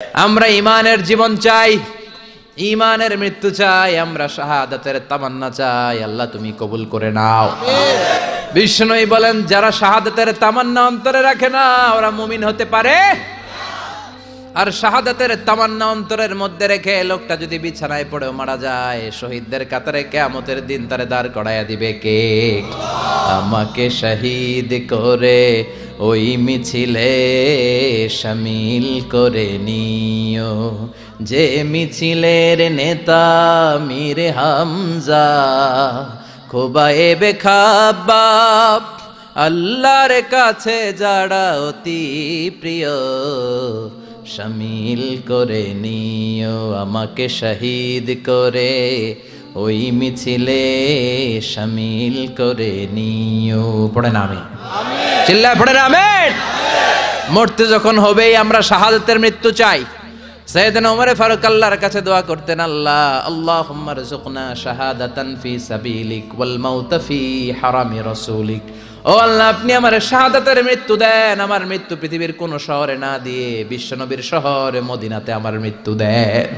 আমরা ঈমানের জীবন চাই, ঈমানের মৃত্যু চাই, আমরা শাহাদাতের তামান্না চাই। আল্লাহ তুমি কবুল করে নাও। বিষ্ণুই বলেন যারা শাহাদাতের তামান্না অন্তরে রাখে না ওরা মুমিন হতে পারে। আর শাহাদাতের তামান্না অন্তরের মধ্যে রেখে লোকটা যদি বিছানায় পড়েও মারা যায়, শহীদদের কাতারে কিয়ামতের দিন তারে দাঁড় করাইয়া দিবে কে? আমাকে শহীদ করে ওই মিছিলে শামিল করে নিও, যে মিছিলের নেতা মীর হামজা খোবায়েবে খাব্বাব, আল্লাহর কাছে যারা অতি প্রিয় শামিল করে নিও, আমাকে শহীদ করে ওই মিছিলে শামিল করে নিও। পড়েন আমিন, চিল্লায় পড়েন আমিন। মরতে যখন হবেই আমরা শাহাদাতের মৃত্যু চাই। সাইয়েদনা ওমর ফারুক আল্লাহর কাছে দোয়া করতেন, আল্লাহ আল্লাহুম্মা রযুকনা শাহাদাতান ফি সাবিলিক ওয়াল মাউত ফি হারামি রাসূলিক। ও আল্লাহ আপনি আমার শাহাদাতের মৃত্যু দেন, আমার মৃত্যু পৃথিবীর কোন শহরে না দিয়ে বিশ্বনবীর শহরে মদিনাতে আমার মৃত্যু দেন।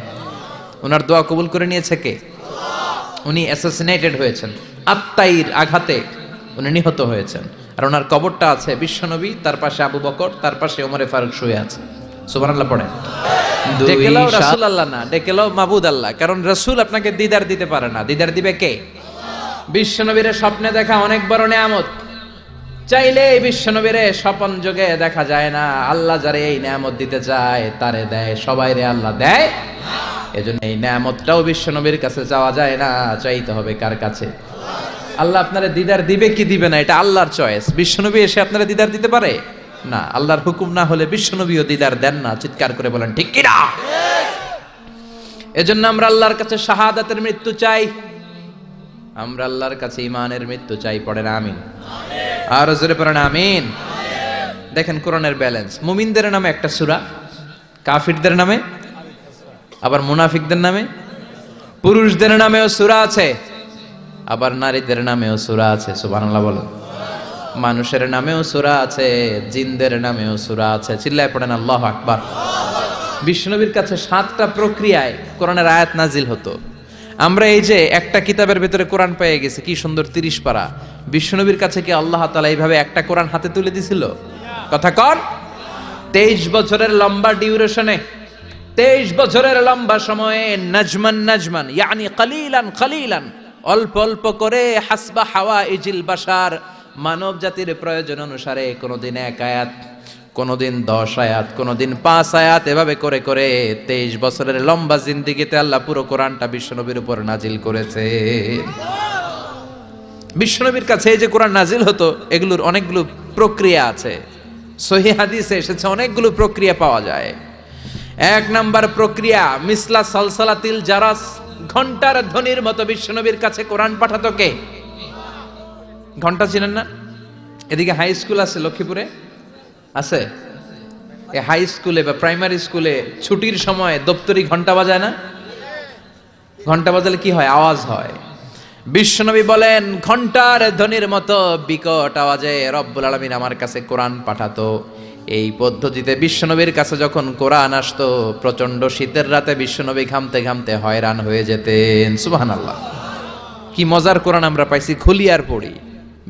ওনার দোয়া কবুল করে নিয়েছে কে? উনি অ্যাসাসিনেটেড হয়েছেন, আত্মাইর আঘাতে উনি নিহত হয়েছেন। আর ওনার কবরটা আছে বিশ্বনবী, তার পাশে আবু বকর, তার পাশে ওমরে ফারুক শুয়ে আছে। সুবহানাল্লাহ পড়েন। ডেকেলাও রাসূল আল্লাহ না, ডেকেলাও মাবুদ আল্লাহ। কারণ রাসূল আপনাকে দিদার দিতে পারে না, দিদার দিবে কে? বিশ্বনবীর স্বপ্নে দেখা অনেক বড় নিয়ামত, চাইলে বিশ্বনবীর স্বপন যোগে দেখা যায় না। আল্লাহ যারে এই নিয়ামত দিতে চায় তারে দেয়, সবাই রে আল্লাহ দেয়। এজন্য এই নিয়ামতটাও বিশ্বনবীর কাছে চাওয়া যায় না, চাইতে হবে কার কাছে? আল্লাহ আপনারে দিদার দিবে কি দিবে না এটা আল্লাহর চয়েস। বিশ্বনবী এসে আপনারে দিদার দিতে পারে না, আল্লাহর হুকুম না হলে বিশ্বনবীও দিদার দেন না। চিৎকার করে বলেন ঠিক কি না? এজন্য আমরা আল্লাহর কাছে শাহাদাতের মৃত্যু চাই, আমরা আল্লাহর কাছে ঈমানের মৃত্যু চাই। পড়েন আমিন, আর জোরে পড়েন আমিন। দেখেন কোরআনের ব্যালেন্স, মুমিনদের নামে একটা সূরা, কাফিরদের নামে, আবার মুনাফিকদের নামে, পুরুষদের নামেও সূরা আছে, আবার নারীদের নামেও সূরা আছে। সুবহানাল্লাহ বলেন। মানুষের নামেও সূরা আছে, জিনদের নামেও সূরা আছে। চিল্লায় পড়েন আল্লাহু আকবার। বিষ্ণুনবীর কাছে 7টা প্রক্রিয়ায় কোরআনের আয়াত নাজিল হতো। আমরা এই যে একটা কিতাবের ভিতরে কোরআন পেয়ে গেছি, কি সুন্দর 30 পারা। বিষ্ণুনবীর কাছে কি আল্লাহ তাআলা এইভাবে একটা কোরআন হাতে তুলে দিছিল? কথা কন। 23 বছরের লম্বা ডিউরেশনে, 23 বছরের লম্বা সময়ে নাজমান নাজমান ইয়ানি কালিলান কালিলান, অল্প অল্প করে হাসবা হাওয়াইজিল বাশার, মানব জাতির প্রয়োজন অনুসারে কোনদিন 1 আয়াত, কোনদিন 10 আয়াত, কোনদিন 5 আয়াত, এভাবে করে করে 23 বছরের লম্বা জিন্দেগিতে আল্লাহ পুরো কোরআনটা বিশ্বনবীর উপর নাজিল করেছে। বিশ্বনবীর কাছে এই যে কোরআন নাজিল হতো, এগুলোর অনেকগুলো প্রক্রিয়া আছে। সহিহ হাদিসে এসেছে অনেকগুলো প্রক্রিয়া পাওয়া যায়। 1 নাম্বার প্রক্রিয়া মিসলা সালসালাতিল জারাস, ঘন্টার ধ্বনির মতো বিশ্বনবীর কাছে কোরআন পাঠাতো কে? ঘন্টা চিনেন না? এদিকে হাই স্কুল আছে লক্ষ্মীপুরে, আছে? এই হাই স্কুলে বা প্রাইমারি স্কুলে ছুটির সময় দপ্তরি ঘন্টা বাজায় না? ঘন্টা বাজালে কি হয়? আওয়াজ হয়। বিশ্বনবী বলেন ঘন্টার ধ্বনির মতো বিকট আওয়াজে রব্বুল আলামিন আমার কাছে কোরআন পাঠাতো। এই পদ্ধতিতে বিশ্বনবীর কাছে যখন কোরআন আসতো, প্রচন্ড শীতের রাতে বিশ্বনবী ঘামতে ঘামতে হয়রান হয়ে যেতেন। সুবহানাল্লাহ, কি মজার কোরআন আমরা পাইছি, খুলি আর পড়ি।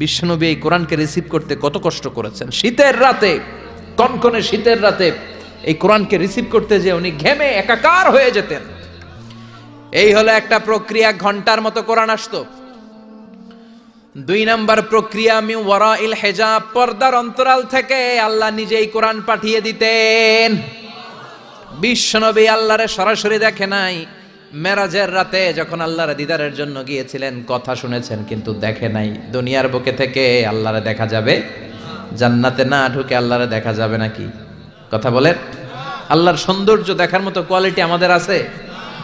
বিশ্বনবী এই কোরআনকে রিসিভ করতে কত কষ্ট করেছেন। শীতের রাতে, কনকনে শীতের রাতে এই কোরআনকে রিসিভ করতে যে উনি ঘেমে একাকার হয়ে যেতেন। এই হলো একটা প্রক্রিয়া, ঘন্টার মতো কোরআন আসতো। 2 নাম্বার প্রক্রিয়া মিন ওয়ারাইল হিজাব, পর্দার অন্তরাল থেকে আল্লাহ নিজেই কোরআন পাঠিয়ে দিতেন। বিশ্বনবী আল্লাহরে সরাসরি দেখে নাই। মেরাজের রাতে যখন আল্লাহর দিদারের জন্য গিয়েছিলেন, কথা শুনেছেন কিন্তু দেখে নাই। দুনিয়ার বুকে থেকে আল্লাহরে দেখা যাবে? জান্নাতে না ঢুকে আল্লাহরে দেখা যাবে নাকি? কথা বলেন। আল্লাহর সৌন্দর্য দেখার মতো কোয়ালিটি আমাদের আছে?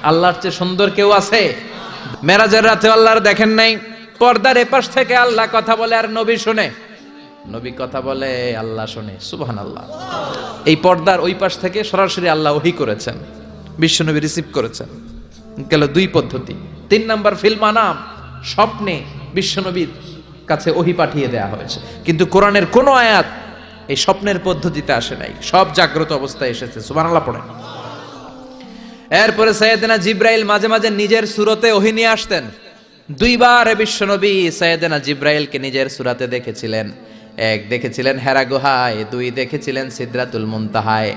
আল্লাহর চেয়ে সুন্দর কেউ আছে? মেরাজের রাতে আল্লাহর দেখেন নাই, পর্দার এপাশ থেকে আল্লাহ কথা বলে আর নবী শুনে, নবী কথা বলে আল্লাহ শুনে। সুবহানাল্লাহ। এই পর্দার ওই পাশ থেকে সরাসরি আল্লাহ ওহী করেছেন, বিশ্বনবী রিসিভ করেছেন। গেল 2 পদ্ধতি। 3 নাম্বার ফিল মানাম, স্বপ্নে বিশ্বনবীর কাছে ওহী পাঠিয়ে দেয়া হয়েছে। কিন্তু কোরআনের কোন আয়াত এই স্বপ্নের পদ্ধতিতে আসে নাই, সব জাগ্রত অবস্থায় এসেছে। সুবহানাল্লাহ পড়েন। এরপরে সাইয়েদনা জিব্রাইল মাঝে মাঝে নিজের সূরতে ওহী নিয়ে আসতেন। দুইবার বিশ্বনবী সাইয়েদনা জিব্রাইলকে নিজের সূরাতে দেখেছিলেন। এক দেখেছিলেন হেরা গুহায়, দুই দেখেছিলেন সিদরাতুল মুনতাহায়।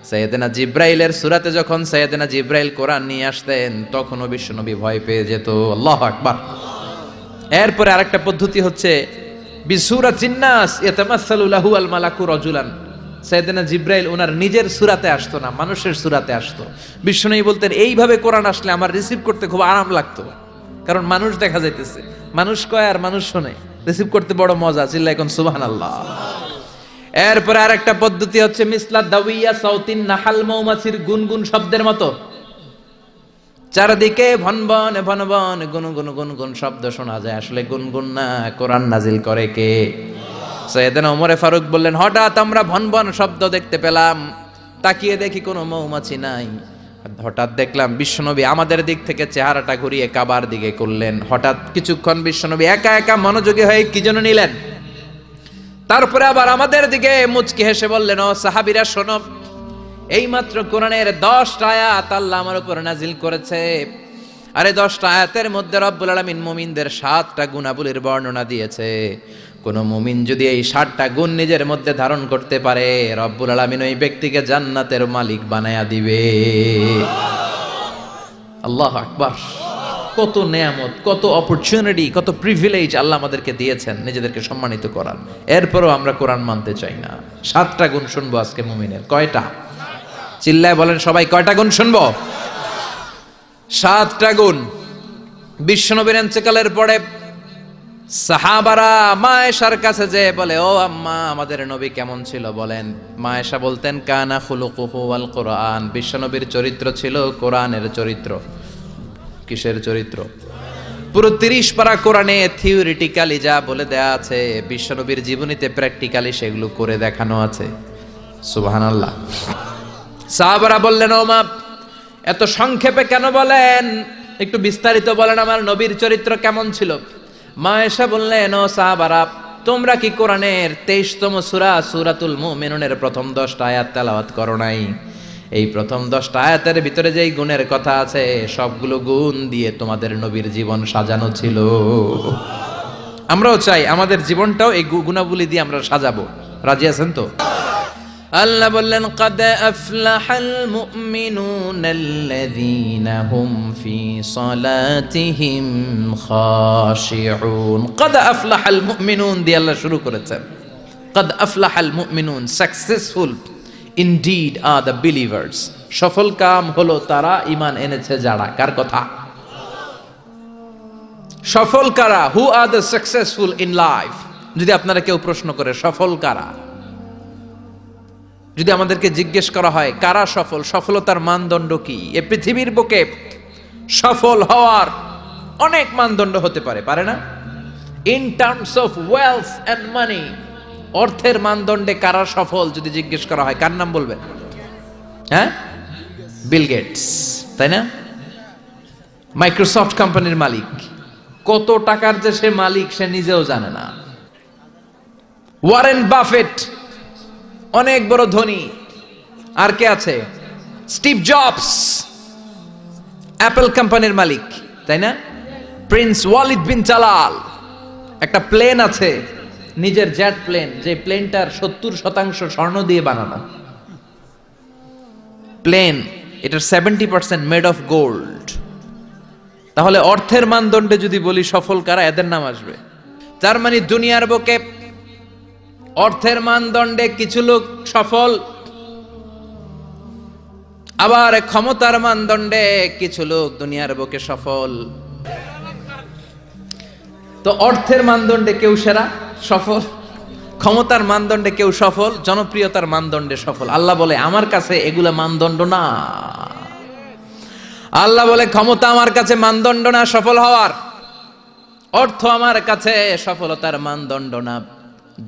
সাইয়েদনা জিব্রাইলের সূরাতে যখন সাইয়েদনা জিব্রাইল কোরআন নিয়ে আসতেন তখনও বিশ্বনবী ভয় পেয়ে যেত। আল্লাহু আকবার। এরপরে আরেকটা পদ্ধতি হচ্ছে বিসূরাতিন নাস ইয়াতামাসসালু লাহু আল মালাকু রাজুলান। সাইয়েদনা জিব্রাইল ওনার নিজের সূরাতে আসতো না, মানুষের সূরাতে আসতো। বিশ্বনবী বলতেন এইভাবে কোরআন আসলে আমার রিসিভ করতে খুব আরাম লাগতো, কারণ মানুষ দেখা যাইতেছে, মানুষ কয় আর মানুষ শোনে, রিসিভ করতে বড় মজা। চিল্লায় কোন সুবহানাল্লাহ। এরপরে আরেকটা পদ্ধতি হচ্ছে মিসলা দাওয়িয়া সাউতিন নাহাল, মৌমাছির গুনগুন শব্দের মতো চারদিকে ভনভন ভনভন গুনগুন গুনগুন শব্দ শোনা যায়, আসলে গুনগুন না, কোরআন নাজিল করে কে? সাইয়েদনা ওমরে ফারুক বললেন, হঠাৎ আমরা ভনভন শব্দ দেখতে পেলাম, তাকিয়ে দেখি কোনো মৌমাছি নাই। হঠাৎ দেখলাম বিশ্বনবী আমাদের দিক থেকে চেহারাটা ঘুরিয়ে কাবার দিকে করলেন। হঠাৎ কিছুক্ষণ বিশ্বনবী একা একা মনোযোগী হয়ে কি যেন নিলেন, তারপরে আবার আমাদের দিকে মুচকি হেসে বললেন, ও সাহাবীরা শোনো, এইমাত্র কোরআনের 10টা আয়াত আল্লাহ আমার উপর নাজিল করেছে। আরে 10টা আয়াতের মধ্যে রব্বুল আলামিন মুমিনদের 7টা গুণাবলীর বর্ণনা দিয়েছে। কোন মুমিন যদি এই 7টা গুণ নিজের মধ্যে ধারণ করতে পারে, রব্বুল আলামিন ওই ব্যক্তিকে জান্নাতের মালিক বানায়া দিবে। আল্লাহু আকবার। কত নেয়ামত, কত অপরচুনিটি, কত প্রিভিলেজ আল্লাহ আমাদেরকে দিয়েছেন নিজেদেরকে সম্মানিত করার। এরপরও আমরা কোরআন মানতে চাই না। 7টা গুণ শুনবো আজকে মুমিনের। কয়টা? চিল্লায় বলেন সবাই, কয়টা গুণ শুনবো? 7টা গুণ। বিশ্বনবীর ইন্তেকালের পরে সাহাবারা মা আয়েশার কাছে যে বলে, ও আম্মা, আমাদের নবী কেমন ছিল বলেন। মা আয়েশা বলতেন, কানা খুলুকুহু ওয়াল কোরআন। বিশ্বনবীর চরিত্র ছিল কোরআনের চরিত্র। কিসের চরিত্র? পুরো 30 পারা কোরআনে থিওরিটিক্যালি যা বলে দেয়া আছে, বিশ্বনবীর জীবনীতে প্র্যাকটিক্যালি সেগুলো করে দেখানো আছে। সুবহানাল্লাহ। সাহাবারা বললেন, ও মা, এত সংক্ষেপে কেন বলেন, একটু বিস্তারিত বলেন আমার নবীর চরিত্র কেমন ছিল। মা আয়েশা বললেন, ও সাহাবারা, তোমরা কি কোরআনের 23তম সূরা সূরাতুল মুমিনুনের প্রথম 10টা আয়াত তেলাওয়াত করো নাই? এই প্রথম 10টা আয়াতের ভিতরে যেই গুণের কথা আছে, সবগুলো গুণ দিয়ে তোমাদের নবীর জীবন সাজানো ছিল। আমরাও চাই আমাদের জীবনটাও এই গুণাবলী দিয়ে আমরা সাজাবো। রাজি আছেন তো? আল্লাহ বললেন, قد أفلح المؤمنون الذين هم في صلاتهم خاشعون। قد أفلح المؤمنون দিয়ে আল্লাহ শুরু করেছেন। قد أفلح المؤمنون, successful indeed are the believers. সফল কাম হলো তারা ঈমান এনেছে যারা। কার কথা? সফল কারা? who are the successful in life? যদি আপনারা কেউ প্রশ্ন করে সফল কারা, যদি আমাদেরকে জিজ্ঞেস করা হয় কারা সফল, সফলতার মানদণ্ড কি? এই পৃথিবীর বুকে সফল হওয়ার অনেক মানদণ্ড হতে পারে, পারে না? In terms of wealth and money, অর্থের মানদণ্ডে কারা সফল যদি জিজ্ঞেস করা হয়, কার নাম বলবেন? হ্যাঁ, বিল গেটস, তাই না? মাইক্রোসফট কোম্পানির মালিক। কত টাকার যে সে মালিক সে নিজেও জানে না। ওয়ারেন বাফেট অনেক বড় ধনী। আর কে আছে? স্টিভ জবস, অ্যাপল কোম্পানির মালিক, তাই না? প্রিন্স ওয়ালিদ বিন জালাল, একটা প্লেন আছে, নিজের জেট প্লেন, যে প্লেনটার 70% স্বর্ণ দিয়ে বানানো প্লেন, এটার 70% মেড অফ গোল্ড। তাহলে অর্থের মানদণ্ডে যদি বলি সফল কারা, এদের নাম আসবে। তার মানে দুনিয়ার বুকে অর্থের মানদণ্ডে কিছু লোক সফল, আবার ক্ষমতার মানদণ্ডে কিছু লোক দুনিয়ার বুকে সফল। তো অর্থের মানদণ্ডে কেউ সেরা সফল, ক্ষমতার মানদণ্ডে কেউ সফল, জনপ্রিয়তার মানদণ্ডে সফল। আল্লাহ বলে আমার কাছে এগুলা মানদণ্ড না। আল্লাহ বলে ক্ষমতা আমার কাছে মানদণ্ড না সফল হওয়ার, অর্থ আমার কাছে সফলতার মানদণ্ড না,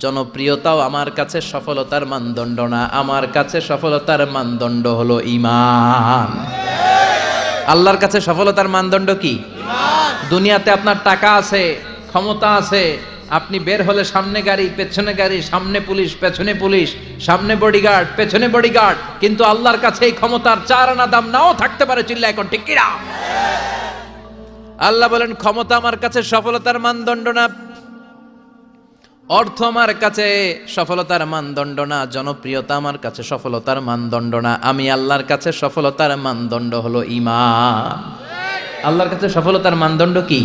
জনপ্রিয়তাও আমার কাছে সফলতার মানদণ্ড না। আমার কাছে সফলতার মানদণ্ড হলো ঈমান। আল্লাহর কাছে সফলতার মানদণ্ড কি? ঈমান। দুনিয়াতে আপনার টাকা আছে, ক্ষমতা আছে, আপনি বের হলে সামনে গাড়ি পেছনে গাড়ি, সামনে পুলিশ পেছনে পুলিশ, সামনে বডিগার্ড পেছনে বডিগার্ড, কিন্তু আল্লাহর কাছে এই ক্ষমতার 4 আনা দাম নাও থাকতে পারে। চিল্লা এখন ঠিক কিনা? আল্লাহ বলেন ক্ষমতা আমার কাছে সফলতার মানদণ্ড না, অর্থ আমার কাছে সফলতার মানদণ্ড না, জনপ্রিয়তা আমার কাছে সফলতার মানদণ্ড না। আমি আল্লাহর কাছে সফলতার মানদণ্ড হলো ঈমান। আল্লাহর কাছে সফলতার মানদণ্ড কি?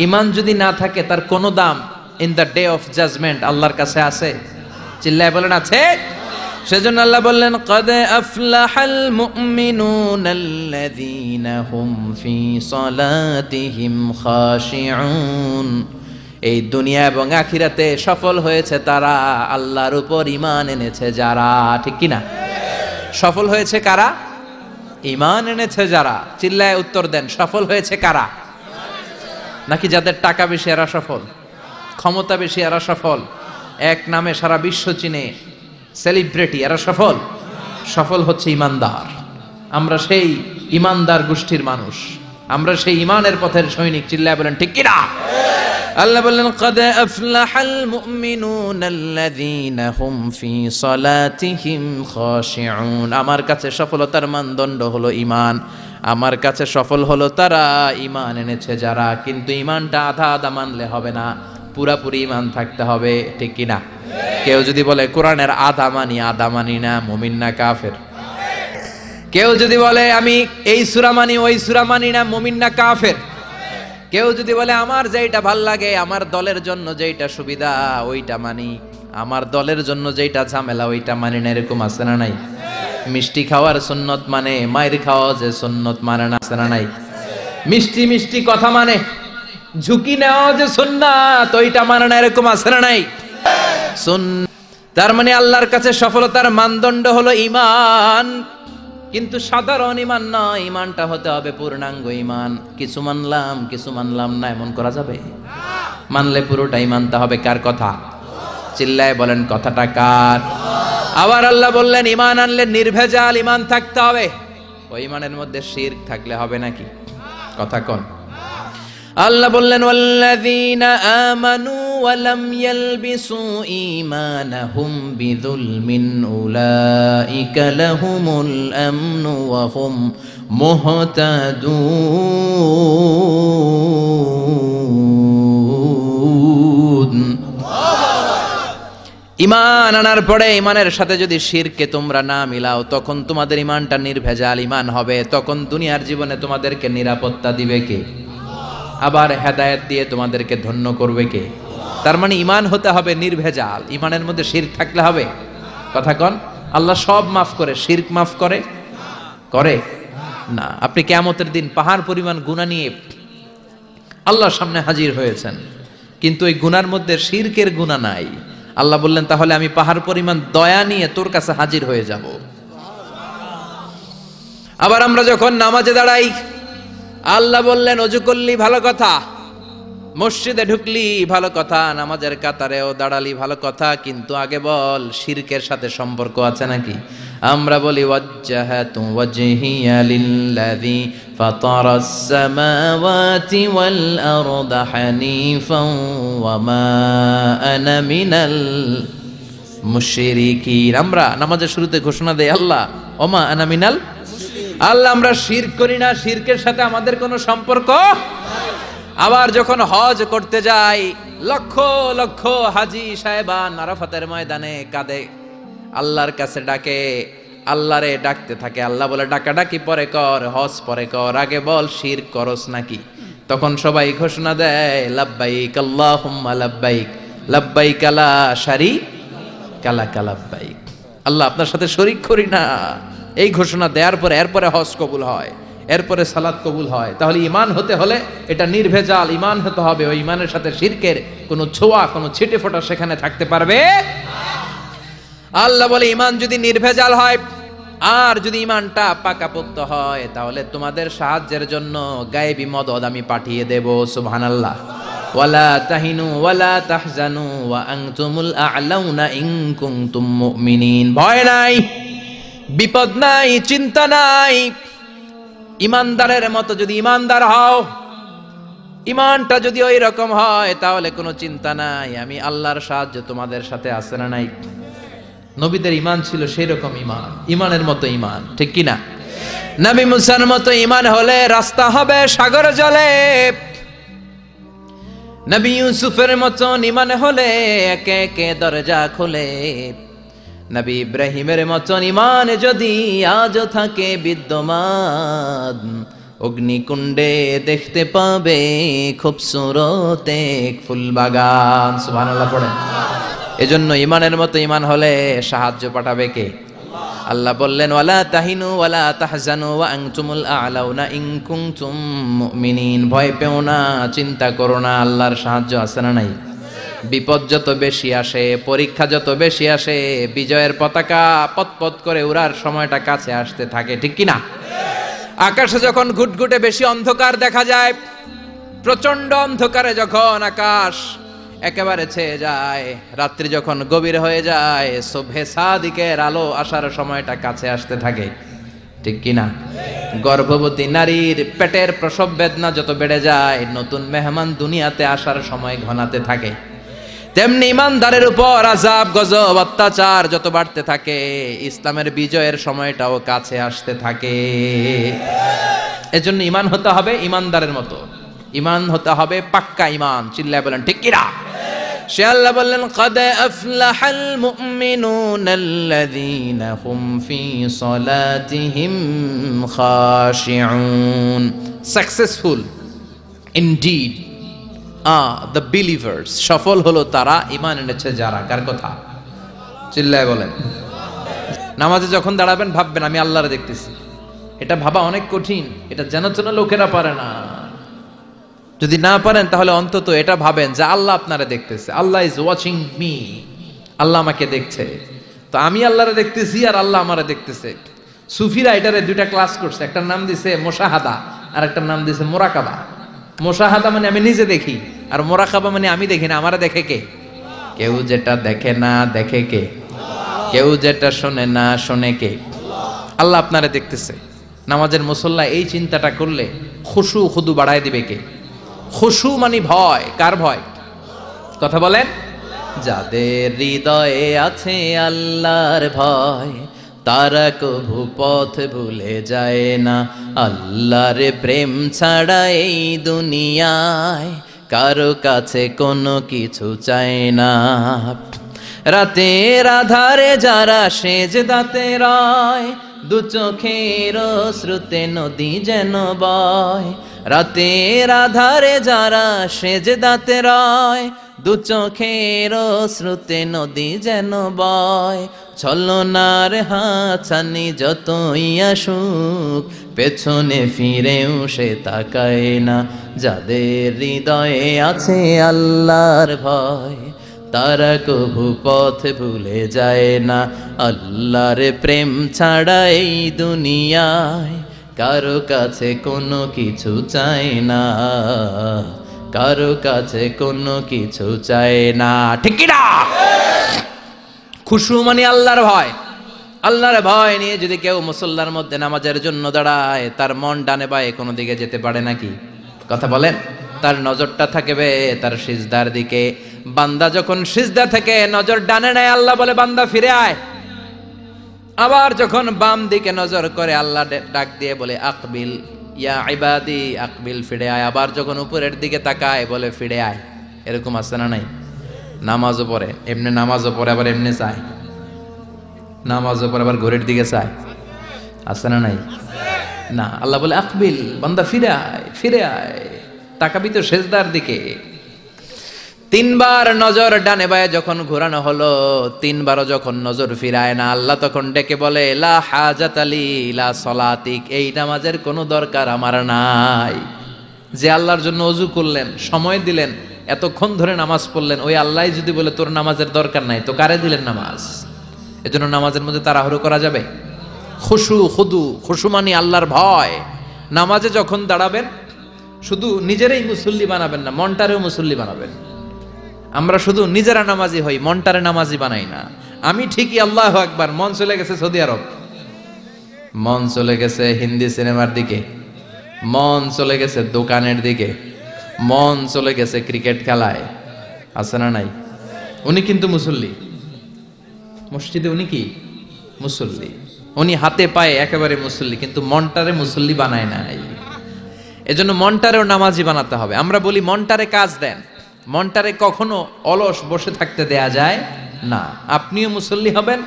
ঈমান যদি না থাকে তার কোনো দাম in the day of judgement আল্লাহর কাছে আছে? চিল্লায় বলেন আছে? সেজন্য আল্লাহ বললেন قد أفلح المؤمنون الذين هم في صلاتهم خاشعون। এই দুনিয়া এবং আখিরাতে সফল হয়েছে তারা, আল্লাহর উপর ঈমান এনেছে যারা। ঠিক কি না? সফল হয়েছে কারা? ঈমান এনেছে যারা। চিল্লায় উত্তর দেন, সফল হয়েছে কারা? নাকি যাদের টাকা বেশি এরা সফল, ক্ষমতা বেশি এরা সফল, এক নামে সারা বিশ্ব চিনে সেলিব্রিটি এরা সফল? সফল হচ্ছে ঈমানদার। আমরা সেই ঈমানদার গোষ্ঠীর মানুষ, আমরা সেই ঈমানের পথের সৈনিক। চিল্লায় বলেন ঠিক কি না? আল্লাহ বললেন قد أفلح المؤمنون الذين هم في صلاتهم خاشعون। আমার কাছে সফলতার মানদণ্ড হলো ঈমান। আমার কাছে সফল হলো তারা, ঈমান এনেছে যারা। কিন্তু ঈমানটা আধা আধা মানলে হবে না, পুরাপুরি ঈমান থাকতে হবে। ঠিক কি না? কেউ যদি বলে কোরআনের আধা মানি না, মুমিন না কাফের? কেউ যদি বলে আমি এই সূরা মানি ওই সূরা মানি না, মুমিন না কাফের? কেউ যদি বলে আমার যেটা ভাল লাগে, আমার দলের জন্য যেটা সুবিধা ওইটা মানি, আমার দলের জন্য যেটা ঝামেলা ওইটা মানি না, এরকম আছে না নাই? মিষ্টি খাওয়ার সুন্নত মানে, মায়ের খাওয়া যে সুন্নত মানে না, আছে না নাই? মিষ্টি মিষ্টি কথা মানে, ঝুঁকি নেওয়া যে সুন্নাত ওইটা মানে না, এরকম আছে না নাই? তার মানে আল্লাহর কাছে সফলতার মানদণ্ড হলো ঈমান। কিন্তু সাধারণ ঈমান নয়, ঈমানটা হতে হবে পূর্ণাঙ্গ ঈমান। কিছু মানলাম না, এমন করা যাবে? মানলে পুরোটাই মানতে হবে। কার কথা? চিল্লায় বলেন কথাটা কার? আবার আল্লাহ বললেন ঈমান আনলে নির্ভেজাল ঈমান থাকতে হবে। ওই ঈমানের মধ্যে শিরক থাকলে হবে নাকি? কথা কোন? আল্লাহ বললেন ওয়াল্লাযীনা আমানু ওয়া লাম ইয়ালবিসু ঈমানাহুম বিযুলমিন উলাইকা লাহুমুল আমনু ওয়া হুম মুহতাদুন। ঈমান আনার পরে ঈমানের সাথে যদি শিরকে তোমরা না মিলাও, তখন তোমাদের ঈমানটা নির্ভেজাল ঈমান হবে। তখন দুনিয়ার জীবনে তোমাদেরকে নিরাপত্তা দিবে কে? আবার হেদায়েত দিয়ে তোমাদেরকে ধন্য করবে কে? তার মানে ঈমান হতে হবে নির্ভেজাল। ঈমানের মধ্যে শিরক থাকলে হবে? কথা কন। আল্লাহ সব মাফ করে, শিরক মাফ করে? করে না। আপনি কিয়ামতের দিন পাহাড় পরিমাণ গুনাহ নিয়ে আল্লাহর সামনে হাজির হয়েছেন, কিন্তু এই গুনার মধ্যে শিরকের গুনাহ নাই। আল্লাহ বললেন তাহলে আমি পাহাড় পরিমাণ দয়া নিয়ে তোর কাছে হাজির হয়ে যাব। আবার আমরা যখন নামাজে দাঁড়াই, আল্লাহ বললেন ওযু করলি ভালো কথা, মসজিদে ঢুকলি ভালো কথা, নামাজের কাতারেও দাঁড়ালি ভালো কথা, কিন্তু আগে বল শিরকের সাথে সম্পর্ক আছে নাকি? আমরা বলি ওয়াজ্জাহাতু ওয়াজহিয়া লিল্লাযী ফাতারাস সামাওয়াতি ওয়াল আরদা হানিফান ওয়া মা আনা মিনাল মুশরিকিন। আমরা নামাজের শুরুতে ঘোষণা দেই আল্লাহ ওমা আনা মিনাল। আল্লাহ আমরা শিরক করি না, শিরকের সাথে আমাদের কোনো সম্পর্ক। আবার যখন হজ করতে যাই, লক্ষ লক্ষ হাজী সাহেবান আরাফাতের ময়দানে কাঁদে, আল্লাহর কাছে ডাকে, আল্লাহরে ডাকতে থাকে। আল্লাহ বলে ডাকাডাকি পরে কর, হজ পরে কর, আগে বল শিরক করস নাকি? তখন সবাই ঘোষণা দেয় লাব্বাইক আল্লাহুম্মা লাব্বাইক, লাব্বাইক লা শারীকা লাক লাব্বাইক। আল্লাহ আপনার সাথে শরীক করি না, এই ঘোষণা দেওয়ার পরে এরপরে হজ কবুল হয়, এরপরে সালাত কবুল হয়। তাহলে ঈমান হতে হলে এটা নির্ভেজাল ঈমান হতে হবে। ওই ঈমানের সাথে শিরকের কোনো ছোঁয়া, কোনো ছিটে ফোঁটা সেখানে থাকতে পারবে। আল্লাহ বলে ঈমান যদি নির্ভেজাল হয় আর যদি ঈমানটা পাকাপোক্ত হয়, তাহলে তোমাদের সাহায্যের জন্য গায়েবী মদদ আমি পাঠিয়ে দেব। সুবহানাল্লাহ। ওয়ালা তাহিনু ওয়ালা তাহজানু ওয়া আনতুমুল আ'লাউনা ইন কুনতুম মুমিনিন। ভয় নাই, বিপদ নাই, চিন্তা নাই। ইমানদারের মতো যদি ইমানদার হও, ইমানটা যদি ওই রকম হয় তাহলে কোনো চিন্তা নাই, আমি আল্লাহর সাহায্য তোমাদের সাথে আছে না নাই। নবীদের ইমান ছিল সেই রকম ইমান, ইমানের মতো ইমান, ঠিক কিনা? নবী মুসার মতো ইমান হলে রাস্তা হবে সাগর জলে, নবী ইউসুফের মতন ইমান হলে একে একে দরজা খোলে, নবী ইব্রাহিমের মতন ইমান যদি আজও থাকে বিদ্যমান, অগ্নিকুণ্ডে দেখতে পাবে খুবসুরত এক ফুল বাগান। সুবহানাল্লাহ পড়েন। এজন্য ইমানের মতো ইমান হলে সাহায্য পাঠাবে কে? আল্লাহ বললেন ওয়ালা তাহিনু ওয়ালা তাহজানু ওয়া আনতুমুল আ'লাউনা ইন কুনতুম মুমিনিন। ভয় পেও না, চিন্তা করো না, আল্লাহর সাহায্য আছে না নাই? বিপদ যত বেশি আসে, পরীক্ষা যত বেশি আসে, বিজয়ের পতাকা পতপত করে উড়ার সময়টা কাছে আসতে থাকে, ঠিক কি না? আকাশে যখন ঘুটঘুটে বেশি অন্ধকার দেখা যায়, প্রচন্ড অন্ধকারে যখন আকাশ একেবারে ছেয়ে যায়, রাত্রি যখন গভীর হয়ে যায়, সুবহে সাদিকের আলো আসার সময়টা কাছে আসতে থাকে, ঠিক কি না? গর্ভবতী নারীর পেটের প্রসব বেদনা যত বেড়ে যায়, নতুন মেহমান দুনিয়াতে আসার সময় ঘনাতে থাকে, তেমনি ইমানদারের উপর আযাব গজব অত্যাচার যত বাড়তে থাকে, ইসলামের বিজয়ের সময়টাও কাছে আসতে থাকে। এজন্য ইমান হতে হবে ইমানদারের মতো, ইমান হতে হবে পাক্কা ইমান। চিল্লায় বলেন ঠিক কিনা? সে আল্লাহ বললেন قد أفلح المؤمنون الذين هم في صلاتهم خاشعون. Successful indeed the believers. সফল হলো তারা, ঈমান এনেছে যারা। কার কথা? চিল্লায় বলেন। নামাজে যখন দাঁড়াবেন ভাববেন আমি আল্লাহরে দেখতেছি। এটা ভাবা অনেক কঠিন, এটা জানা লোকেরা পারে না। যদি না পারেন তাহলে অন্তত এটা ভাবেন যে আল্লাহ আপনারা দেখতেছে, আল্লাহ ইজ ওয়াচিং মি, আল্লাহ আমাকে দেখছে। তো আমি আল্লাহরে দেখতেছি আর আল্লাহ আমারে দেখতেছে। সুফিরা এটারে দুইটা ক্লাস করছে, একটার নাম দিছে মুশাহাদা আর একটার নাম দিছে মুরাকাবা। মুশাহাদা মানে আমি নিজে দেখি, আর মুরাকাবা মানে আমি দেখি না, আমারে দেখে কে? কেউ যেটা দেখে না দেখে কে? কেউ যেটা শোনে না শোনে কে? আল্লাহ আপনারে দেখতেছে। নামাজের মুসল্লা এই চিন্তাটা করলে খুশু খুদু বাড়ায় দিবে কে? খুশু মানে ভয়। কার ভয়? কথা বলেন। যাদের হৃদয়ে আছে আল্লাহর ভয়, তারা কভু পথ ভুলে যায় না। আল্লাহর প্রেম ছাড়া এই দুনিয়ায় কারো কাছে কোনো কিছু চায় না। রাতের আধারে যারা সেজদাতে রয়, দু চোখের শ্রুতে নদী যেন বয়। রাতের আধারে যারা সেজদাতে রয়, দু চোখের শ্রুতে নদী যেন বয়। ছলনার হাতছানি যতই আসুক, পেছনে ফিরেও সে তাকায় না। যাদের হৃদয়ে আছে আল্লাহর ভয়, তারা কভু পথ ভুলে যায় না। আল্লাহর প্রেম ছাড়া এই দুনিয়ায় কারো কাছে কোনো কিছু চায় না, কারো কাছে কোনো কিছু চায় না, ঠিক কি না? খুশু মানে আল্লাহর ভয়। আল্লাহর ভয় নিয়ে যদি কেউ মুসল্লার মধ্যে নামাজের জন্য দাঁড়ায়, তার মন ডানে বায়ে কোনো দিকে যেতে পারে নাকি? কথা বলেন। তার নজরটা থাকবে তার সিজদার দিকে। বান্দা যখন সিজদা থেকে নজর ডানে নেয়, আল্লাহ বলে বান্দা ফিরে আয়। আবার যখন বাম দিকে নজর করে, আল্লাহ ডাক দিয়ে বলে আকবিল ইয়া ইবাদি, আকবিল, ফিরে আয়। আবার যখন উপরের দিকে তাকায় বলে ফিরে আয়। এরকম আছে না নাই? নামাজও পড়ে এমনি, নামাজও পড়ে আবার এমনি চায়, নামাজও পড়ে আবার ঘড়ির দিকে চায়, আছে না নাই? না, আল্লাহ বলে আকবিল, বান্দা ফিরে আয়, ফিরে আয়, তাকাবি তো সেজদার দিকে। তিনবার নজর ডানে বায়ে যখন ঘোরানো হলো, তিনবারও যখন নজর ফিরায় না, আল্লাহ তখন ডেকে বলে লা হাজাত লি লা সলাতিক, এই নামাজের কোনো দরকার আমার নাই। যে আল্লাহর জন্য ওযু করলেন, সময় দিলেন, এতক্ষণ ধরে নামাজ পড়লেন, ওই আল্লাহ যদি বলে তোর নামাজের দরকার নাই, তো কারে দিলেন নামাজ? এজন্য নামাজের মধ্যে তাড়াহুড়ো করা যাবে? খুশু খুদু, খুশু মানে আল্লাহর ভয়। নামাজে যখন দাঁড়াবেন শুধু নিজেরাই মুসল্লি বানাবেন না, মনটারেও মুসল্লি বানাবেন। আমরা শুধু নিজেরা নামাজি হই, মনটারে নামাজি বানাই না। আমি ঠিকই আল্লাহু আকবার, মন চলে গেছে সৌদি আরব, মন চলে গেছে হিন্দি সিনেমার দিকে, মন চলে গেছে দোকানের দিকে, মন চলে গেছে ক্রিকেট খেলায়, আছে না নাই? উনি কিন্তু মুসল্লি, মসজিদে উনি কি মুসল্লি, উনি হাতে পায়ে একেবারে মুসল্লি, কিন্তু মনটারে মুসল্লি বানায় নাই। এজন্য মনটারেও নামাজি বানাতে হবে। আমরা বলি মনটারে কাজ দেন, মনটারে কখনো অলস বসে থাকতে দেয়া যায় না। আপনিও মুসল্লি হবেন,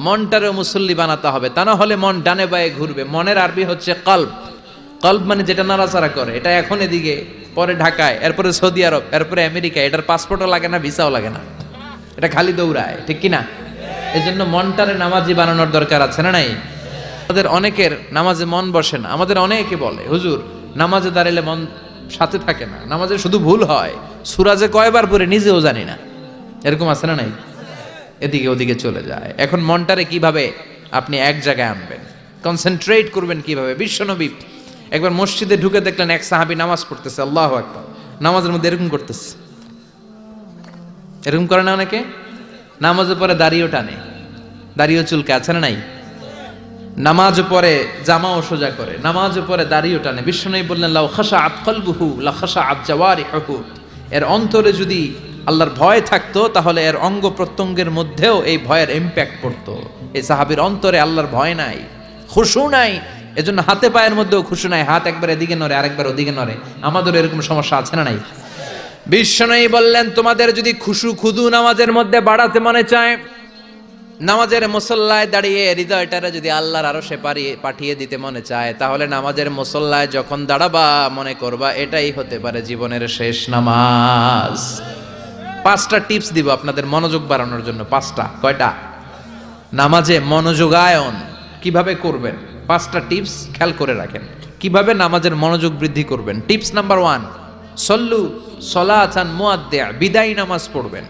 মনটারেও মুসল্লি বানাতে হবে, তা না হলে মন ডানে বায়ে ঘুরবে। মনের আরবি হচ্ছে কলব। কলব মানে যেটা নাড়াচাড়া করে, এটা এখন এদিকে, পরে ঢাকায়, এরপরে সৌদি আরব, এরপরে আমেরিকা। এটার পাসপোর্টও লাগে না, ভিসাও লাগে না, এটা খালি দৌড়ায়, ঠিক কিনা? এজন্য মনটারে নামাজি বানানোর দরকার আছে না নাই? আমাদের অনেকের নামাজে মন বসে না। আমাদের অনেকে বলে, হুজুর নামাজে দাঁড়ালে মন সাথে থাকে না, নামাজে শুধু ভুল হয়, সূরা যে কয়বার পড়ে নিজেও জানি না। এরকম আছে না নাই? এদিকে ওদিকে চলে যায়। এখন মনটারে কিভাবে আপনি এক জায়গায় আনবেন, কনসেন্ট্রেট করবেন কিভাবে? বিশ্বনবী একবার মসজিদে ঢুকে দেখলেন এক সাহাবী নামাজ পড়তেছে, আল্লাহু আকবার, নামাজের মধ্যে এরকম করতেছে। এরকম করে না অনেকে? নামাজের পরে দাড়িও টানে, দাড়িও চুলকে, আছে না নাই? নামাজ পরে জামাও সোজা করে, নামাজ পরে দাড়িও টানে। বিশ্বনবী বললেন, লাউ খাশাআত কলবুহু লা খাশাআত জাওয়ারিহুহু, এর অন্তরে যদি আল্লাহর ভয় থাকতো তাহলে এর অঙ্গ প্রত্যঙ্গের মধ্যেও এই ভয়ের ইম্প্যাক্ট পড়তো। এই সাহাবীর অন্তরে আল্লাহর ভয় নাই, খুশু নাই, এজন্য হাতে পায়ের মধ্যেও খুশু নাই, হাত একবার এদিকে নড়ে আরেকবার ওদিকে নড়ে। আমাদের এরকম সমস্যা আছে না নাই? বিশ্বনবী বললেন, তোমাদের যদি খুশু খুদু নামাজের মধ্যে বাড়াতে মনে চায়, নামাজের মুসল্লায় দাঁড়িয়ে হৃদয়টারে যদি আল্লাহর আরশে পাঠিয়ে দিতে মনে চায়, তাহলে নামাজের মুসল্লায় যখন দাঁড়াবা মনে করবা এটাই হতে পারে জীবনের শেষ নামাজ। 5টা টিপস দিব আপনাদের মনোযোগ বাড়ানোর জন্য। 5টা। কয়টা? নামাজে মনোযোগায়ন কিভাবে করবেন, 5টা টিপস খেয়াল করে রাখেন, কিভাবে নামাজের মনোযোগ বৃদ্ধি করবেন। টিপস নাম্বার 1, সল্লু সলাতান মুআদ্দিয়া, বিদায়ী নামাজ পড়বেন।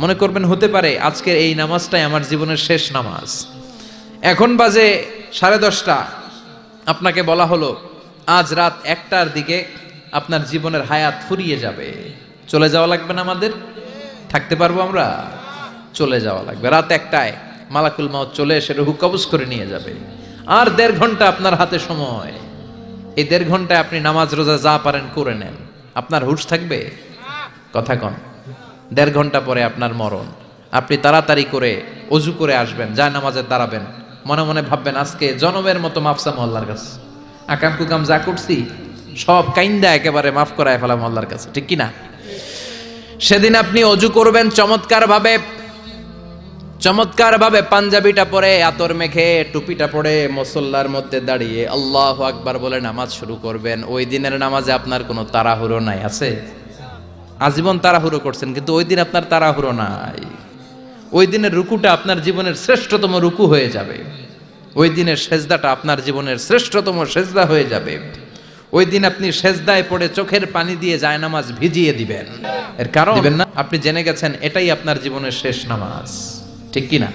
মনে করবেন হতে পারে আজকের এই নামাজটাই আমার জীবনের শেষ নামাজ। এখন বাজে 10:30, আপনাকে বলা হলো আজ রাত 1টার দিকে আপনার জীবনের হায়াত ফুরিয়ে যাবে। চলে যাওয়া লাগবে না আমাদের? থাকতে পারবো আমরা? চলে যাওয়া লাগবে। রাত 1টায় মালাকুল মাউত চলে এসে রূহ কবজ করে নিয়ে যাবে। আর 1.5 ঘন্টা আপনার হাতে সময়। এই 1.5 ঘন্টায় আপনি নামাজ রোজা যা পারেন করে নেন। আপনার হুঁশ থাকবে? কথা কন। 1.5 ঘন্টা পরে আপনার মরণ। আপনি তাড়াতাড়ি করে অজু করে আসবেন, যায় নামাজে দাঁড়াবেন, মনে মনে ভাববেন আজকে জনমের মতো মাফসাম আল্লাহর কাছে, আকাম কুকাম যা করছি সব কাইন্দা একেবারে মাফ করায় ফেলাম আল্লাহর কাছে, ঠিক কিনা? সেদিন আপনি অজু করবেন চমৎকার ভাবে পাঞ্জাবিটা পরে, আতর মেখে, টুপিটা পরে মুসল্লার মধ্যে দাঁড়িয়ে আল্লাহু আকবার বলে নামাজ শুরু করবেন। ওই দিনের নামাজে আপনার কোনো তাড়াহুড়ো নাই। আছে? আজীবন তাড়াহুড়ো করছেন, কিন্তু ওই দিন আপনার তাড়াহুড়ো নাই। ওই দিনের রুকুটা আপনার জীবনের শ্রেষ্ঠতম রুকু হয়ে যাবে। ওই দিনের সেজদাটা আপনার জীবনের শ্রেষ্ঠতম সেজদা হয়ে যাবে। ওই দিন আপনি সেজদায় পড়ে চোখের পানি দিয়ে জায়নামাজ ভিজিয়ে দিবেন। এর কারণ দিবেন না, আপনি জেনে গেছেন এটাই আপনার জীবনের শেষ নামাজ, ঠিক কিনা?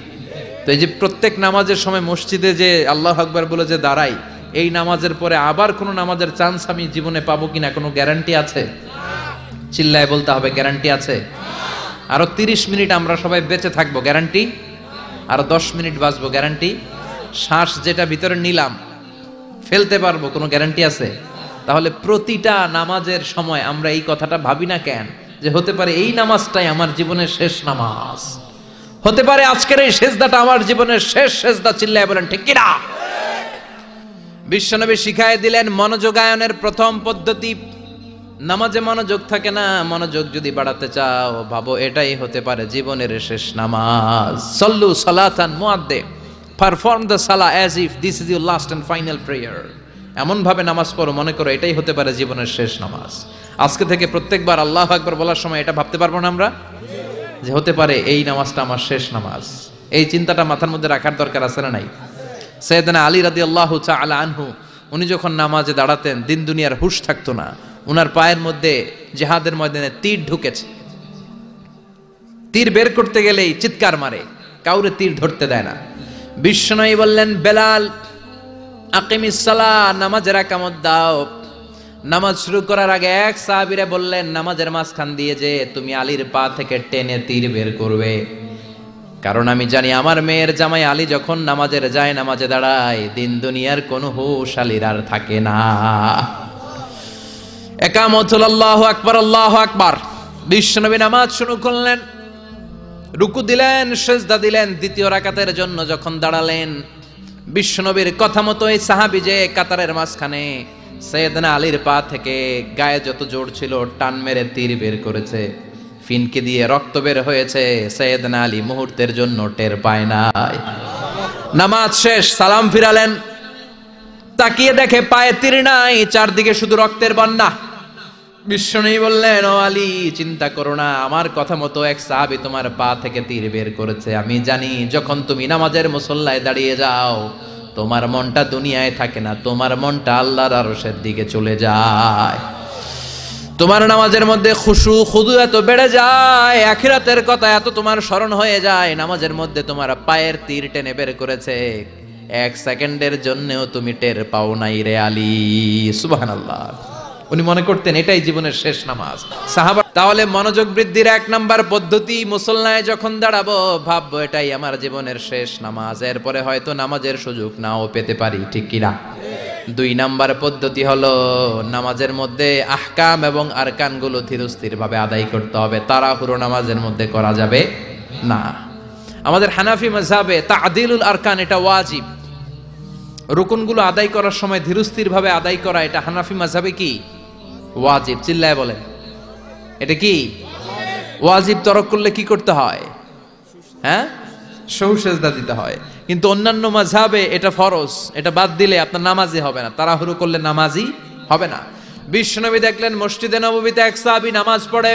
তো এই যে প্রত্যেক নামাজের সময় মসজিদে যে আল্লাহু আকবার বলে যে দাঁড়াই, এই নামাজের পরে আবার কোনো নামাজের চান্স আমি জীবনে পাবো কিনা কোনো গ্যারান্টি আছে? চিল্লায় বলতে হবে, গ্যারান্টি আছে? আরো 30 মিনিট আমরা সবাই বেঁচে থাকবো, গ্যারান্টি? আরো 10 মিনিট বাঁচবো, গ্যারান্টি? শ্বাস যেটা ভিতরে নিলাম ফেলতে পারবো, কোনো গ্যারান্টি আছে? তাহলে প্রতিটা নামাজের সময় আমরা এই কথাটা ভাবি না কেন, যে হতে পারে এই নামাজটাই আমার জীবনের শেষ নামাজ, হতে পারে আজকের এই সেজদাটা আমার জীবনের শেষ সেজদা। চিল্লায় বলেন ঠিক কিনা? বিশ্বনবী শিখায় দিলেন মনোযোগায়নের প্রথম পদ্ধতি। নামাজে মনোযোগ থাকে না, মনোযোগ যদি বাড়াতে চাও ভাবো এটাই হতে পারে জীবনের শেষ নামাজ। সল্লু সালাতান মুআদ্দিয়া, পারফর্ম দ্য সালাহ as if this is your last and final prayer. এমন ভাবে নামাজ পড়ো মনে করো এটাই হতে পারে জীবনের শেষ নামাজ। আজকে থেকে প্রত্যেকবার আল্লাহু আকবার বলার সময় এটা ভাবতে পারবো না আমরা, যে হতে পারে এই নামাজটা আমার শেষ নামাজ। এই চিন্তাটা মাথার মধ্যে রাখার দরকার আছে না নাই? সাইয়েদনা আলী রাদিয়াল্লাহু তাআলা আনহু, উনি যখন নামাজে দাঁড়াতেন দিন দুনিয়ার হুঁশ থাকতো না। উনার পায়ের মধ্যে জিহাদের ময়দানে তীর ঢুকেছে। তীর বের করতে গেলেই চিৎকার মারে, কাউরে তীর ধরতে দেয় না। বিশ্বনবী বললেন, বেলাল আকিমিস সালাহ, নামাজের একামত দাও। নামাজ শুরু করার আগে এক সাহাবীরে বললেন, নামাজের মাঝখান দিয়ে যে তুমি আলীর পা থেকে টেনে তীর বের করবে, কারণ আমি জানি আমার মেয়ের জামাই আলী যখন নামাজের যায়, নামাজে দাঁড়ায়, দিন দুনিয়ার কোনো হুঁশ আলীর আর থাকে না। একামত হলো আল্লাহু আকবার, আল্লাহু আকবার। বিশ্বনবী নামাজ শুরু করলেন, রুকু দিলেন, সিজদা দিলেন। দ্বিতীয় রাকাতের জন্য যখন দাঁড়ালেন, বিশ্বনবীর কথা মতো এই সাহাবী যে কাতারের মাঝখানে সাইয়েদনা আলীর পা থেকে গায়ে যত জোর ছিল টান মেরে তীর বের করেছে, ফিনকে দিয়ে রক্ত বের হয়েছে। সাইয়েদনা আলী মুহূর্তের জন্য টের পায় নাই। নামাজ শেষ, সালাম ফিরালেন, তাকিয়ে দেখে পায়ে তীর নাই, চারদিকে শুধু রক্তের বন্যা। বিশ্বনবী বললেন, ও আলী, চিন্তা করো না, আমার কথা মতো এক সাহাবী তোমার পা থেকে তীর বের করেছে। আমি জানি যখন তুমি নামাজের মুসল্লায় দাঁড়িয়ে যাও, তোমার মনটা দুনিয়ায় থাকে না, তোমার মনটা আল্লাহর আরশের দিকে চলে যায়। তোমার নামাজের মধ্যে খুশু খুদু এত বেড়ে যায়, আখিরাতের কথা এত তোমার স্মরণ হয়ে যায়, নামাজের মধ্যে তোমার পায়ের তীর টেনে বের করেছে, এক সেকেন্ডের জন্যও তুমি টের পাও নাই রে আলী। সুবহানাল্লাহ। উনি মনে করতেন এটাই জীবনের শেষ নামাজ। সাহাবা তাহলে মনোযোগ বৃদ্ধির এক নাম্বার পদ্ধতি, মুসল্লায় যখন দাঁড়াবো ভাববো এটাই আমার জীবনের শেষ নামাজ, এরপরে হয়তো নামাজের সুযোগ নাও পেতে পারি, ঠিক কিনা? দুই নাম্বার পদ্ধতি হলো নামাজের মধ্যে আহকাম এবং আরকানগুলো ধীরস্থির ভাবে আদায় করতে হবে, তাড়াহুড়ো নামাজের মধ্যে করা যাবে না। আমাদের হানাফি মাযহাবে তা'দিলুল আরকান এটা ওয়াজিব। রুকুনগুলো আদায় করার সময় ধীরস্থির ভাবে আদায় করা, এটা হানাফি মাযহাবে কি ওয়াজিব। চিল্লায় বলেন, এটা কি ওয়াজিব। তরক করলে কি করতে হয়? হ্যাঁ, সহু সেজদা দিতে হয়। কিন্তু অন্যান্য মাযহাবে এটা ফরজ, এটা বাদ দিলে আপনার নামাজই হবে না, তাড়াহুড়ো করলে নামাজই হবে না। বিশ্বনবী দেখলেন মসজিদে নববীতে এক সাহাবী নামাজ পড়ে,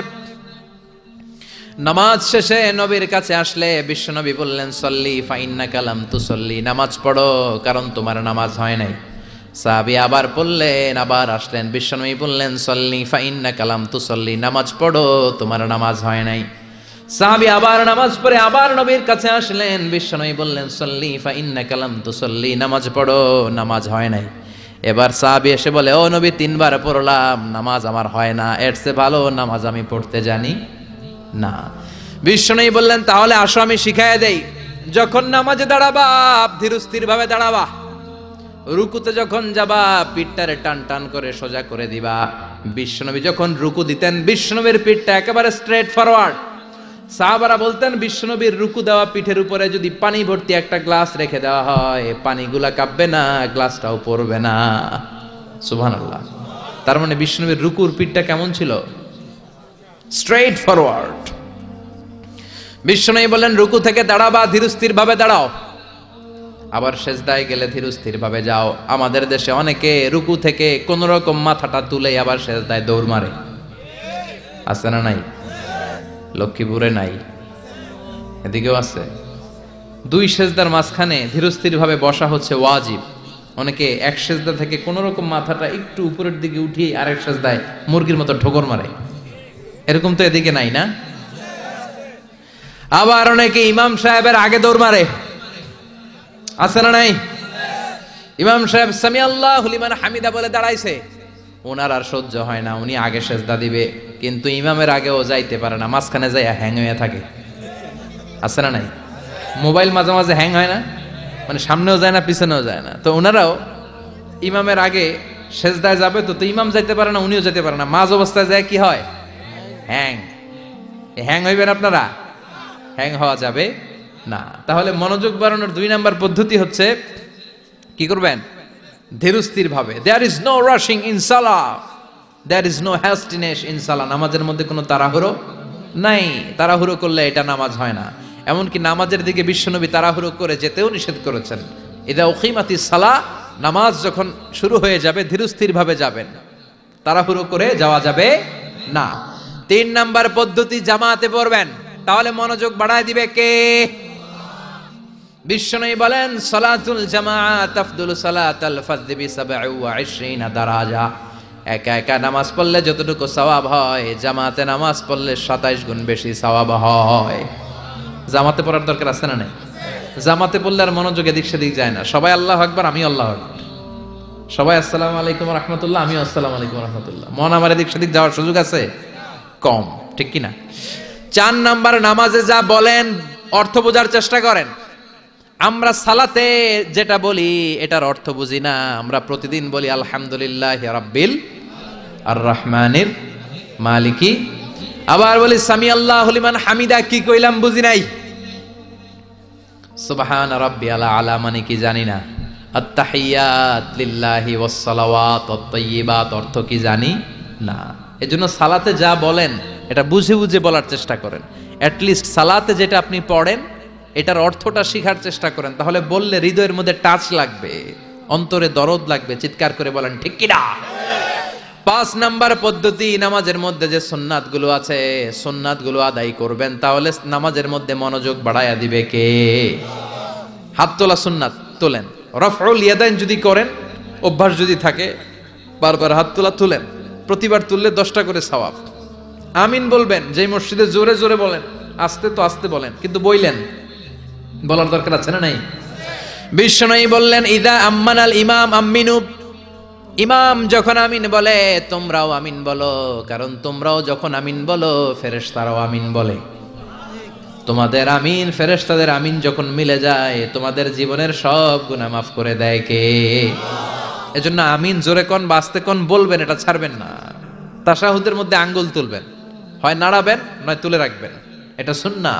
নামাজ শেষে নবীর কাছে আসলে বিশ্বনবী বললেন, সল্লি ফাইন্নাকা লাম তুসল্লি, নামাজ পড়ো কারণ তোমার নামাজ হয় নাই। সাহাবী আবার পড়লেন, আবার আসলেন, বিশ্বনবী বললেন, সল্লি ফাইন্নাকা লাম তুসল্লি, নামাজ পড়ো তোমার নামাজ হয় নাই। সাহাবী আবার নামাজ পড়ে আবার নবীর কাছে আসলেন, বিশ্বনবী বললেন, সল্লি ফাইন্নাকা লাম তুসল্লি, নামাজ পড়ো নামাজ হয় নাই। এবার সাহাবী এসে বলে, ও নবী, তিনবার পড়লাম, নামাজ আমার হয় না, এর চেয়ে ভালো নামাজ আমি পড়তে জানি না। বিশ্বনবী বললেন, তাহলে আসো আমি শিখাইয়া দেই। যখন নামাজে দাঁড়াবা ধীরস্থির ভাবে দাঁড়াবা, রুকুতে যখন যাবা পিঠটারে টান টান করে সোজা করে দিবা। বিশ্বনবী যখন রুকু দিতেন বিশ্বনবীর পিঠটা একেবারে স্ট্রেট ফরওয়ার্ড। সাহাবারা বলতেন বিশ্বনবীর রুকু দেওয়া পিঠের উপরে যদি পানি ভর্তি একটা গ্লাস রেখে দেওয়া হয়, পানিগুলা কাঁপবে না, গ্লাসটাও পড়বে না। সুবহানাল্লাহ। তার মানে বিশ্বনবীর রুকুর পিঠটা কেমন ছিল? Straight forward. বিশ্বনবী বলেন, রুকু থেকে দাঁড়াবা, ধীরস্থির ভাবে দাঁড়াও। আবার সেজদায় গেলে ধীরস্থির ভাবে যাও। আমাদের দেশে অনেকে রুকু থেকে কোন রকম মাথাটা তুলে আবার সেজদায় দৌড় মারে, আছে না নাই? লক্ষ্মীপুরে নাই, এদিকেও আছে। দুই সেজদার মাঝখানে ধীরস্থির ভাবে বসা হচ্ছে ওয়াজিব। অনেকে এক সেজদা থেকে কোন রকম মাথাটা একটু উপরের দিকে উঠিয়ে আরেক সেজদায় মুরগির মতো ঠোকর মারে, এরকম তো এদিকে নাই না? আবার অনেকে ইমাম সাহেবের আগে দৌড় মারে, আছে না নাই? ইমাম সাহেব সামি আল্লাহু লিমান হামিদা বলে দাঁড়াইছে, ওনার আর সহ্য হয় না, উনি আগে সেজদা দিবে, কিন্তু ইমামের আগেও যাইতে পারে না, মাঝখানে যাই হ্যাং হয়ে থাকে, আছে না নাই? মোবাইল মাঝে মাঝে হ্যাং হয় না, মানে সামনেও যায় না পিছনেও যায় না। তো ওনারাও ইমামের আগে সেজদায় যাবে, তো ইমাম যাইতে পারে না, উনিও যেতে পারে না, মাঝ অবস্থায় যায় কি হয়? হ্যাং। হ্যাং হইবেন আপনারা? হ্যাং হওয়া যাবে না। তাহলে মনোযোগ বাড়ানোর দুই নাম্বার পদ্ধতি হচ্ছে কি করবেন? ধীরস্থির ভাবে। There is no rushing in সালাহ, there is no hastiness in সালাহ। নামাজের মধ্যে কোনো তাড়াহুড়ো নাই, তাড়াহুড়ো করলে এটা নামাজ হয় না। এমনকি নামাজের দিকে বিশ্বনবী তাড়াহুড়ো করে যেতেও নিষেধ করেছেন। ইদা উকিমাতিস সালাহ, নামাজ যখন শুরু হয়ে যাবে ধীরস্থির ভাবে যাবেন, তাড়াহুড়ো করে যাওয়া যাবে না। তিন নাম্বার পদ্ধতি, জামাতে পড়বেন, তাহলে মনোযোগ বাড়ায় দিবে কে? বিশ্বনবী বলেন, সালাতুল জামাআত আফদলু সালাতাল ফাজদি বি27 দারাজা। একা একা নামাজ পড়লে যতটুকু সওয়াব হয়, জামাতে নামাজ পড়লে 27 গুণ বেশি সওয়াব হয়। জামাতে পড়ার দরকার আছে না নাই? জামাতে পড়লে আর মনোযোগ এদিক সেদিক যায় না। সবাই আল্লাহু আকবার, আমি আল্লাহু আকবার, সবাই আসসালামু আলাইকুম ওয়া রাহমাতুল্লাহ, আমি আসসালামু আলাইকুম ওয়া রাহমাতুল্লাহ, মন আমার এদিক সেদিক যাওয়ার সুযোগ আছে কম, ঠিক কি না? 4 নাম্বার, নামাজে যা বলেন অর্থ বোঝার চেষ্টা করেন। আমরা সালাতে যেটা বলি এটার অর্থ বুঝি না। আমরা প্রতিদিন বলি আলহামদুলিল্লাহি রাব্বিল আর রহমানির মালিকি। আবার বলি সামি আল্লাহু লিমান হামিদা, কি কইলাম বুঝি নাই। সুবহান রাব্বিয়াল আলা মানে কি জানি না। আত-তাহিয়াত লিল্লাহি ওয়াস সালাওয়াত ওয়াত তাইয়্যিবাত অর্থ কি জানি না। এজন্য সালাতে যা বলেন এটা বুঝে বুঝে বলার চেষ্টা করেন। অ্যাট লিস্ট সালাতে যেটা আপনি পড়েন এটার অর্থটা শেখার চেষ্টা করেন, তাহলে বললে হৃদয়ের মধ্যে টাচ লাগবে, অন্তরে দরদ লাগবে, চিৎকার করে বলেন ঠিক কি না। 5 নাম্বার পদ্ধতি, নামাজের মধ্যে যে সুন্নাতগুলো আছে সুন্নাতগুলো আদায় করবেন, তাহলে নামাজের মধ্যে মনোযোগ বাড়ায়া দিবে কে? হাত তোলা সুন্নাত তোলেন। রফউল ইয়াদাইন যদি করেন, অভ্যাস যদি থাকে, বারবার হাত তোলা তুলেন, প্রতিবার তুললে 10টা করে সওয়াব। আমিন বলবেন, যে মসজিদে জোরে জোরে বলেন, আস্তে তো আস্তে বলেন, কিন্তু বইলেন, বলার দরকার আছে না নাই? বিশ্বনবী বললেন ইদা আম্মানাল ইমাম আমিনু, ইমাম যখন আমিন বলে তোমরাও আমিন বলো, কারণ তোমরাও যখন আমিন বলো ফেরেশতারাও আমিন বলে। তোমাদের আমিন ফেরেশতাদের আমিন যখন মিলে যায় তোমাদের জীবনের সব গুনাহ মাফ করে দেয় কে? এজন্য আমিন জোরে কোন বাস্তে কোন বলবেন, এটা ছাড়বেন না। তাশাহুদের মধ্যে আঙ্গুল তুলবেন, হয় নাড়াবেন নয় তুলে রাখবেন, এটা সুন্নাহ।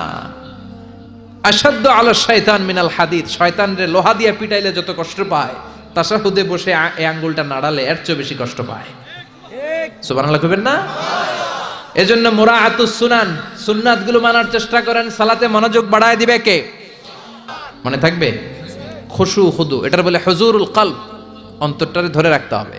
আশাদ্দু আলা শাইতান মিনাল হাদিদ, শয়তানরে লোহা দিয়ে পিটাইলে যত কষ্ট পায় তাশাহুদে বসে এই আঙ্গুলটা নাড়ালে এর চেয়ে বেশি কষ্ট পায়। সুবহানাল্লাহ কইবেন না? এজন্য মুরাআতুস সুনান, সুন্নাতগুলো মানার চেষ্টা করেন। সালাতে মনোযোগ বাড়ায় দিবে কে? মনে থাকবে খুশু খুদু, এটার বলে হুজুরুল কলব, অন্তরটারে ধরে রাখতে হবে।